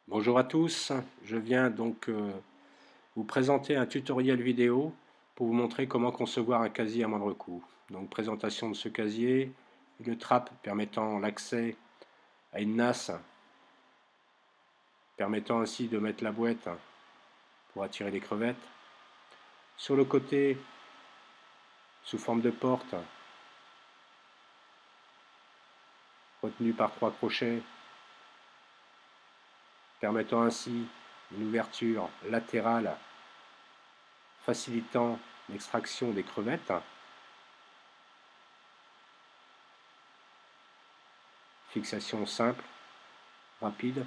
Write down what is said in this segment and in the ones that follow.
Bonjour à tous, je viens donc vous présenter un tutoriel vidéo pour vous montrer comment concevoir un casier à moindre coût. Donc présentation de ce casier, une trappe permettant l'accès à une nasse, permettant ainsi de mettre la boîte pour attirer les crevettes. Sur le côté, sous forme de porte, retenue par 3 crochets, permettant ainsi une ouverture latérale facilitant l'extraction des crevettes. Fixation simple, rapide.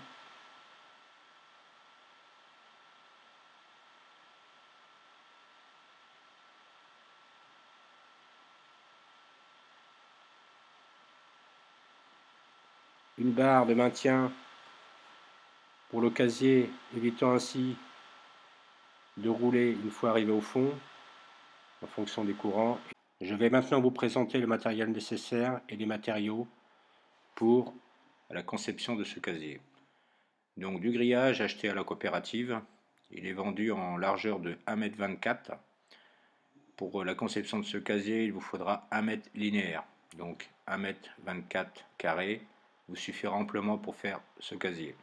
Une barre de maintien pour le casier, évitant ainsi de rouler une fois arrivé au fond en fonction des courants. Je vais maintenant vous présenter le matériel nécessaire et les matériaux pour la conception de ce casier. Donc du grillage acheté à la coopérative, il est vendu en largeur de 1,24 m. Pour la conception de ce casier, il vous faudra 1 mètre linéaire, donc 1,24 m carré vous suffira amplement pour faire ce casier.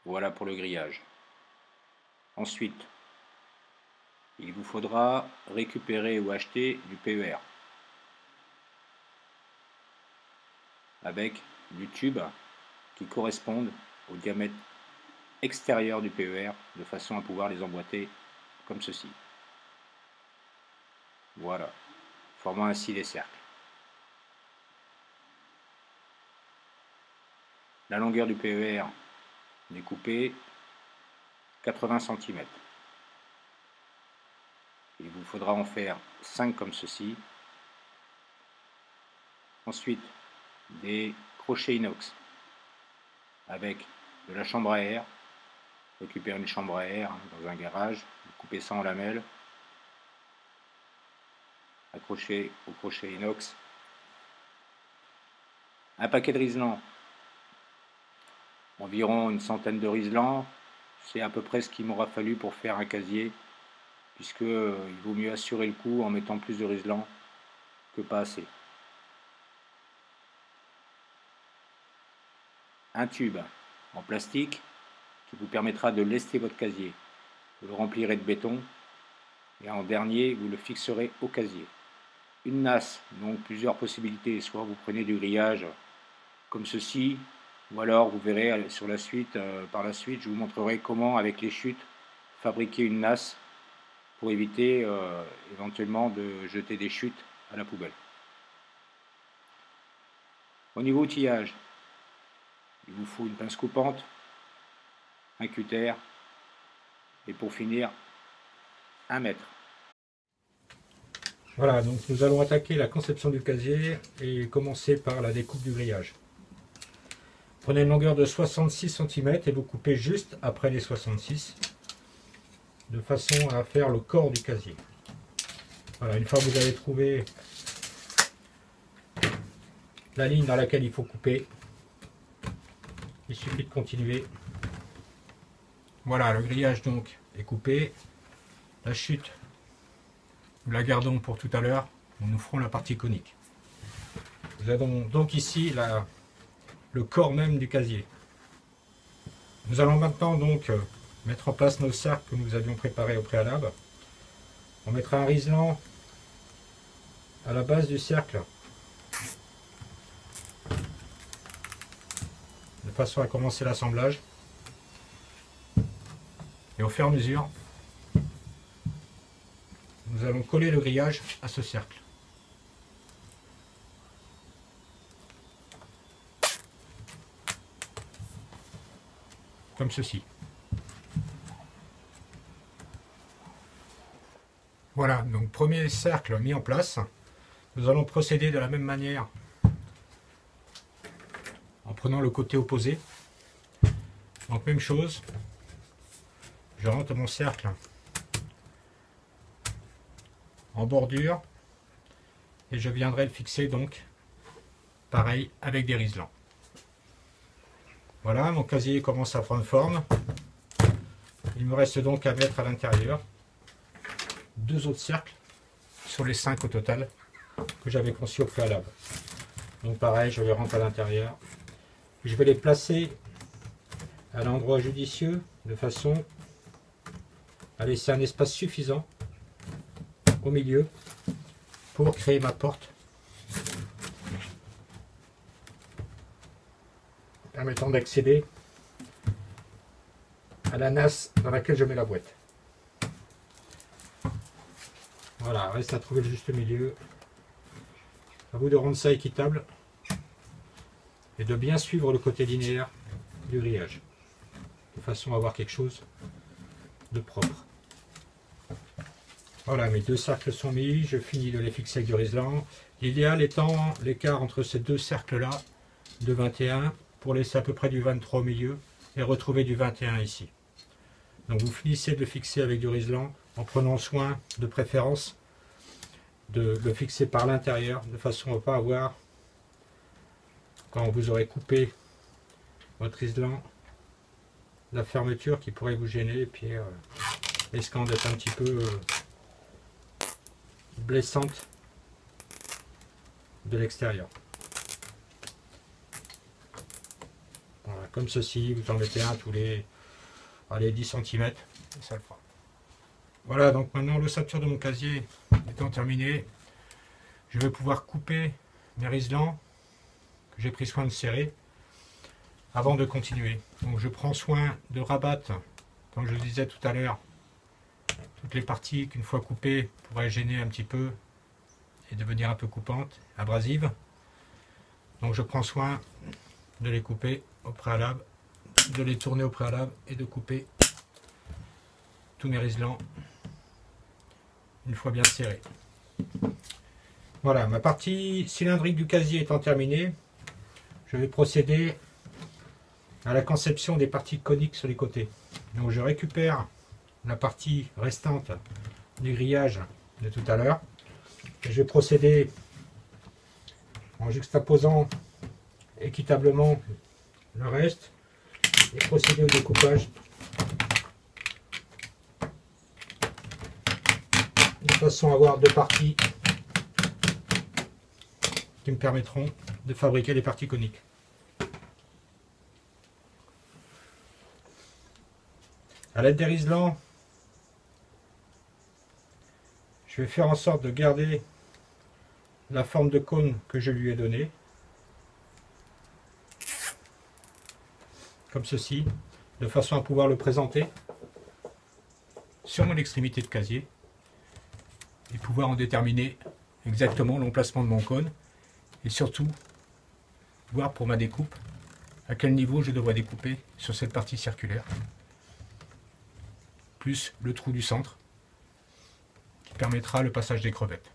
Voilà pour le grillage. Ensuite, il vous faudra récupérer ou acheter du PER avec du tube qui corresponde au diamètre extérieur du PER de façon à pouvoir les emboîter comme ceci. Voilà, formant ainsi les cercles. La longueur du PER découpée 80 cm. Il vous faudra en faire 5 comme ceci. Ensuite, des crochets inox avec de la chambre à air. Récupérer une chambre à air dans un garage, couper ça en lamelles, accrocher au crochet inox. Un paquet de riselants, environ une centaine de riselants, c'est à peu près ce qu'il m'aura fallu pour faire un casier, puisque il vaut mieux assurer le coup en mettant plus de riselants que pas assez. Un tube en plastique qui vous permettra de lester votre casier. Vous le remplirez de béton et en dernier vous le fixerez au casier. Une nasse, donc plusieurs possibilités, soit vous prenez du grillage comme ceci, ou alors vous verrez sur la suite, par la suite je vous montrerai comment avec les chutes fabriquer une nasse pour éviter éventuellement de jeter des chutes à la poubelle. Au niveau outillage, il vous faut une pince coupante, un cutter et pour finir un mètre. Voilà, donc nous allons attaquer la conception du casier et commencer par la découpe du grillage. Prenez une longueur de 66 cm et vous coupez juste après les 66 de façon à faire le corps du casier. Voilà, une fois que vous avez trouvé la ligne dans laquelle il faut couper, il suffit de continuer. Voilà, le grillage donc est coupé. La chute, nous la gardons pour tout à l'heure, nous ferons la partie conique. Nous avons donc ici le corps même du casier. Nous allons maintenant donc mettre en place nos cercles que nous avions préparés au préalable. On mettra un riselant à la base du cercle de façon à commencer l'assemblage. Et au fur et à mesure, nous allons coller le grillage à ce cercle. Comme ceci. Voilà, donc premier cercle mis en place. Nous allons procéder de la même manière en prenant le côté opposé. Donc même chose, je rentre mon cercle en bordure et je viendrai le fixer donc pareil avec des riselants. Voilà, mon casier commence à prendre forme. Il me reste donc à mettre à l'intérieur 2 autres cercles sur les 5 au total que j'avais conçus au préalable. Donc pareil, je les rentre à l'intérieur. Je vais les placer à l'endroit judicieux de façon à laisser un espace suffisant au milieu pour créer ma porte permettant d'accéder à la nasse dans laquelle je mets la boîte. Voilà, reste à trouver le juste milieu. À vous de rendre ça équitable et de bien suivre le côté linéaire du grillage de façon à avoir quelque chose de propre. Voilà, mes 2 cercles sont mis, je finis de les fixer avec du riselant. L'idéal étant l'écart entre ces 2 cercles là de 21 pour laisser à peu près du 23 au milieu et retrouver du 21 ici. Donc vous finissez de le fixer avec du riselant en prenant soin de préférence de le fixer par l'intérieur de façon à ne pas avoir, quand vous aurez coupé votre riselant, la fermeture qui pourrait vous gêner et puis risquant d'être un petit peu blessante de l'extérieur. Voilà, comme ceci, vous en mettez un tous les 10 cm et ça le fera. Voilà, donc maintenant l'ossature de mon casier étant terminée, je vais pouvoir couper mes riselants que j'ai pris soin de serrer avant de continuer. Donc je prends soin de rabattre, comme je le disais tout à l'heure, toutes les parties qu'une fois coupées pourraient gêner un petit peu et devenir un peu coupantes, abrasives. Donc je prends soin de les couper au préalable, de les tourner au préalable et de couper tous mes riselants une fois bien serrés. Voilà, ma partie cylindrique du casier étant terminée, je vais procéder à la conception des parties coniques sur les côtés. Donc je récupère la partie restante du grillage de tout à l'heure. Je vais procéder en juxtaposant équitablement le reste et procéder au découpage de façon à avoir 2 parties qui me permettront de fabriquer les parties coniques. À l'aide des riselants, je vais faire en sorte de garder la forme de cône que je lui ai donnée, comme ceci, de façon à pouvoir le présenter sur mon extrémité de casier et pouvoir en déterminer exactement l'emplacement de mon cône et surtout voir pour ma découpe à quel niveau je devrais découper sur cette partie circulaire, plus le trou du centre qui permettra le passage des crevettes.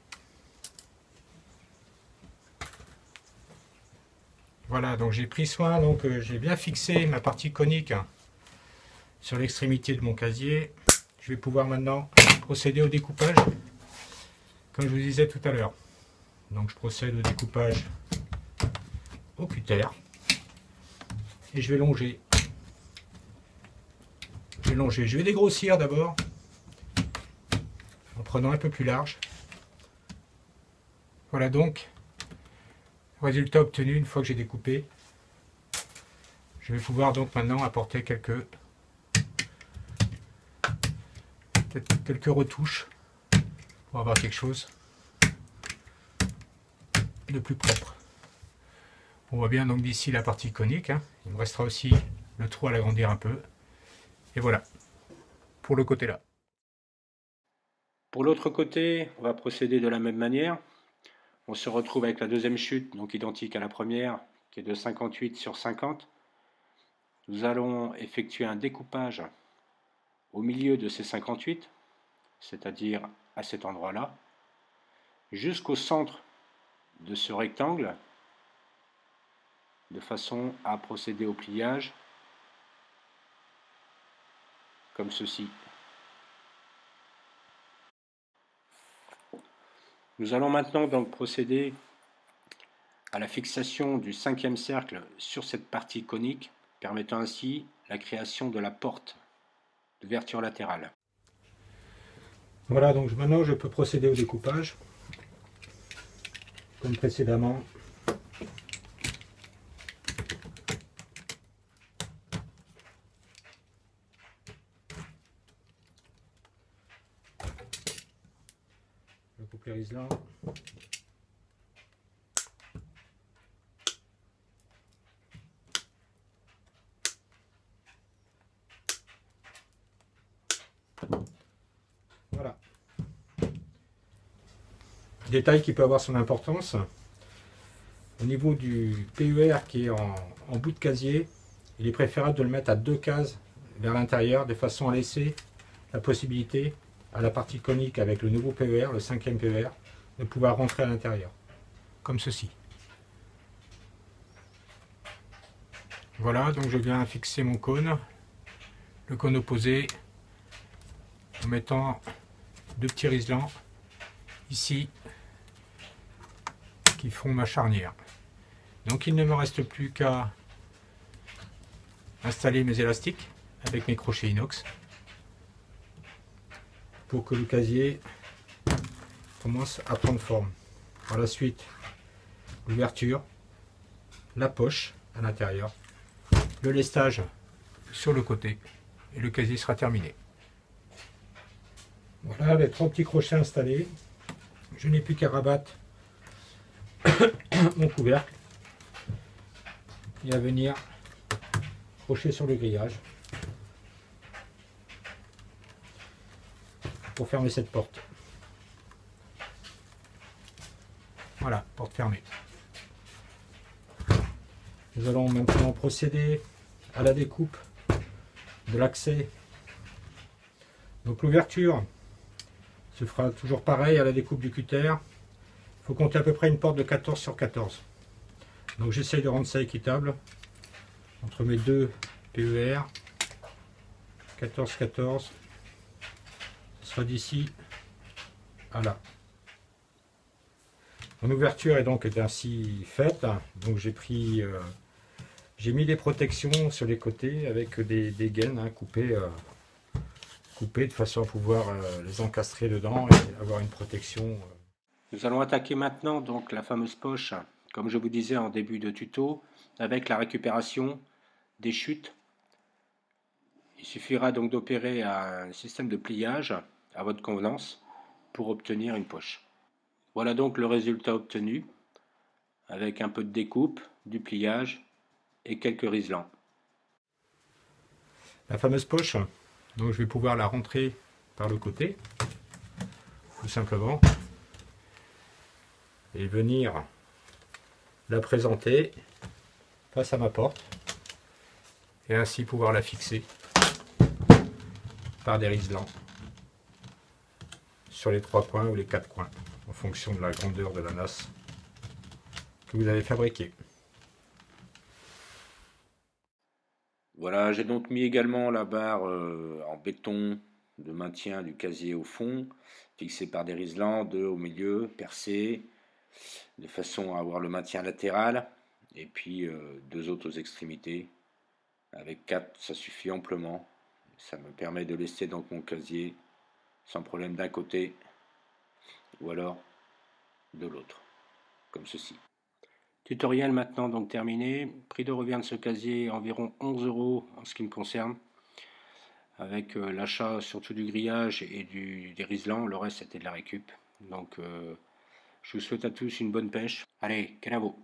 Voilà, donc j'ai pris soin, donc j'ai bien fixé ma partie conique sur l'extrémité de mon casier. Je vais pouvoir maintenant procéder au découpage, comme je vous disais tout à l'heure. Donc je procède au découpage au cutter et je vais longer. Je vais dégrossir d'abord en prenant un peu plus large. Voilà donc le résultat obtenu une fois que j'ai découpé. Je vais pouvoir donc maintenant apporter quelques retouches pour avoir quelque chose de plus propre. On voit bien donc d'ici la partie conique, hein. Il me restera aussi le trou à l'agrandir un peu. Et voilà, pour le côté là. Pour l'autre côté, on va procéder de la même manière. On se retrouve avec la deuxième chute, donc identique à la première, qui est de 58 sur 50. Nous allons effectuer un découpage au milieu de ces 58, c'est-à-dire à cet endroit-là, jusqu'au centre de ce rectangle, de façon à procéder au pliage, comme ceci. Nous allons maintenant donc procéder à la fixation du 5e cercle sur cette partie conique, permettant ainsi la création de la porte d'ouverture latérale. Voilà, donc maintenant je peux procéder au découpage, comme précédemment. Je coupe les riselants. Voilà. Détail qui peut avoir son importance. Au niveau du PER qui est en bout de casier, il est préférable de le mettre à 2 cases vers l'intérieur de façon à laisser la possibilité à la partie conique avec le nouveau PER, le 5e PER, de pouvoir rentrer à l'intérieur, comme ceci. Voilà, donc je viens fixer mon cône, le cône opposé, en mettant 2 petits riselants ici qui font ma charnière. Donc il ne me reste plus qu'à installer mes élastiques avec mes crochets inox pour que le casier commence à prendre forme. Par la suite, l'ouverture, la poche à l'intérieur, le lestage sur le côté et le casier sera terminé. Voilà les 3 petits crochets installés. Je n'ai plus qu'à rabattre mon couvercle et à venir crocher sur le grillage pour fermer cette porte. Voilà, porte fermée. Nous allons maintenant procéder à la découpe de l'accès. Donc l'ouverture se fera toujours pareil à la découpe du cutter. Il faut compter à peu près une porte de 14 sur 14. Donc j'essaye de rendre ça équitable entre mes deux PER. 14-14. Ce sera d'ici à là. Mon ouverture est donc ainsi faite. Donc j'ai mis des protections sur les côtés avec des gaines coupées de façon à pouvoir les encastrer dedans et avoir une protection. Nous allons attaquer maintenant donc la fameuse poche, comme je vous disais en début de tuto, avec la récupération des chutes. Il suffira donc d'opérer un système de pliage à votre convenance pour obtenir une poche. Voilà donc le résultat obtenu avec un peu de découpe, du pliage et quelques riselants. La fameuse poche, donc je vais pouvoir la rentrer par le côté, tout simplement, et venir la présenter face à ma porte, et ainsi pouvoir la fixer par des riselants sur les 3 coins ou les 4 coins, en fonction de la grandeur de la nasse que vous avez fabriquée. Voilà, j'ai donc mis également la barre en béton de maintien du casier au fond, fixée par des riselants, 2 au milieu, percés, de façon à avoir le maintien latéral, et puis 2 autres aux extrémités. Avec 4, ça suffit amplement. Ça me permet de laisser donc mon casier sans problème d'un côté ou alors de l'autre, comme ceci. Tutoriel maintenant donc terminé. Prix de revient de ce casier environ 11 € en ce qui me concerne. Avec l'achat surtout du grillage et des riselants, le reste c'était de la récup. Donc je vous souhaite à tous une bonne pêche. Allez, canavo!